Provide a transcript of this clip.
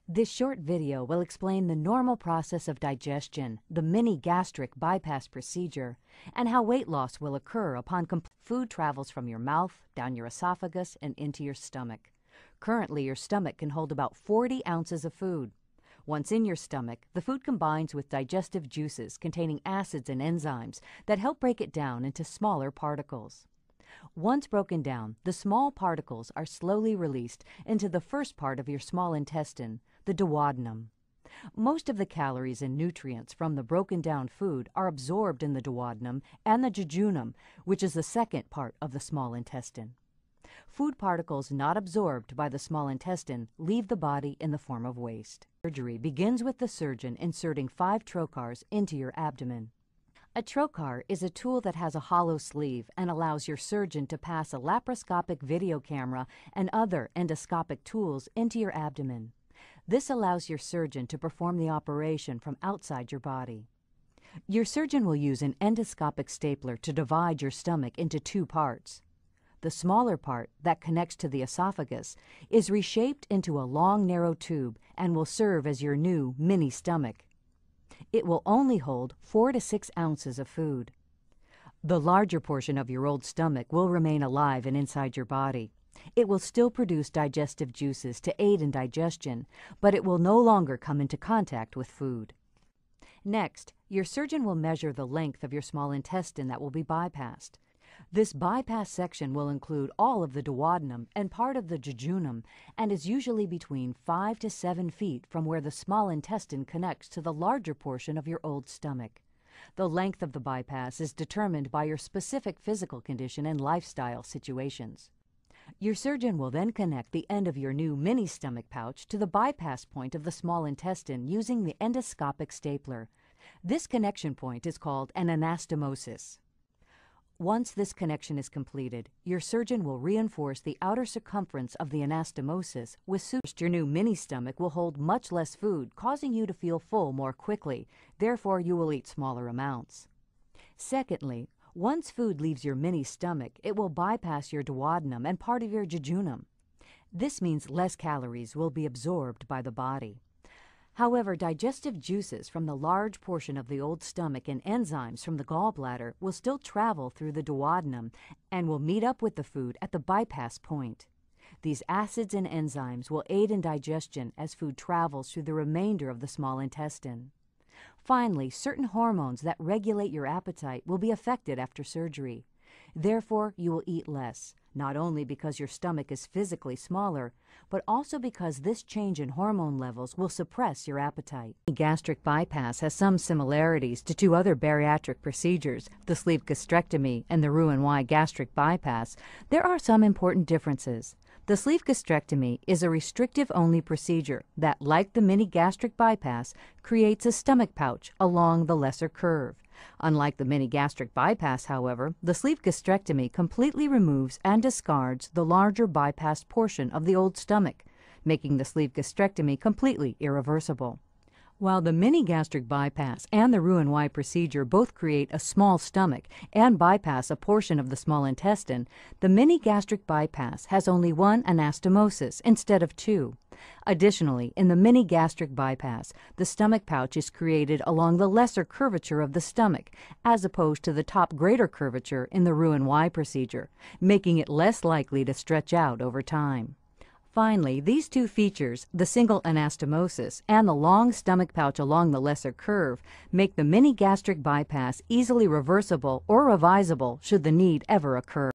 This short video will explain the normal process of digestion, the mini-gastric bypass procedure, and how weight loss will occur upon food travels from your mouth, down your esophagus, and into your stomach. Currently, your stomach can hold about 40 ounces of food. Once in your stomach, the food combines with digestive juices containing acids and enzymes that help break it down into smaller particles. Once broken down, the small particles are slowly released into the first part of your small intestine, the duodenum. Most of the calories and nutrients from the broken down food are absorbed in the duodenum and the jejunum, which is the second part of the small intestine. Food particles not absorbed by the small intestine leave the body in the form of waste. Surgery begins with the surgeon inserting 5 trocars into your abdomen. A trocar is a tool that has a hollow sleeve and allows your surgeon to pass a laparoscopic video camera and other endoscopic tools into your abdomen. This allows your surgeon to perform the operation from outside your body. Your surgeon will use an endoscopic stapler to divide your stomach into 2 parts. The smaller part, that connects to the esophagus, is reshaped into a long, narrow tube and will serve as your new mini stomach. It will only hold 4 to 6 ounces of food. The larger portion of your old stomach will remain alive and inside your body. It will still produce digestive juices to aid in digestion, but it will no longer come into contact with food. Next, your surgeon will measure the length of your small intestine that will be bypassed. This bypass section will include all of the duodenum and part of the jejunum and is usually between 5 to 7 feet from where the small intestine connects to the larger portion of your old stomach. The length of the bypass is determined by your specific physical condition and lifestyle situations. Your surgeon will then connect the end of your new mini stomach pouch to the bypass point of the small intestine using the endoscopic stapler. This connection point is called an anastomosis. Once this connection is completed, your surgeon will reinforce the outer circumference of the anastomosis with sutures. Your new mini stomach will hold much less food, causing you to feel full more quickly. Therefore, you will eat smaller amounts. Secondly, once food leaves your mini stomach, it will bypass your duodenum and part of your jejunum. This means less calories will be absorbed by the body. However, digestive juices from the large portion of the old stomach and enzymes from the gallbladder will still travel through the duodenum and will meet up with the food at the bypass point. These acids and enzymes will aid in digestion as food travels through the remainder of the small intestine. Finally, certain hormones that regulate your appetite will be affected after surgery. Therefore, you will eat less, not only because your stomach is physically smaller, but also because this change in hormone levels will suppress your appetite. Gastric bypass has some similarities to 2 other bariatric procedures, the sleeve gastrectomy and the Roux-en-Y gastric bypass. There are some important differences. The sleeve gastrectomy is a restrictive-only procedure that, like the mini-gastric bypass, creates a stomach pouch along the lesser curve. Unlike the mini-gastric bypass, however, the sleeve gastrectomy completely removes and discards the larger bypassed portion of the old stomach, making the sleeve gastrectomy completely irreversible. While the mini-gastric bypass and the Roux-en-Y procedure both create a small stomach and bypass a portion of the small intestine, the mini-gastric bypass has only 1 anastomosis instead of 2. Additionally, in the mini-gastric bypass, the stomach pouch is created along the lesser curvature of the stomach, as opposed to the top greater curvature in the Roux-en-Y procedure, making it less likely to stretch out over time. Finally, these 2 features, the single anastomosis and the long stomach pouch along the lesser curve, make the mini-gastric bypass easily reversible or revisable should the need ever occur.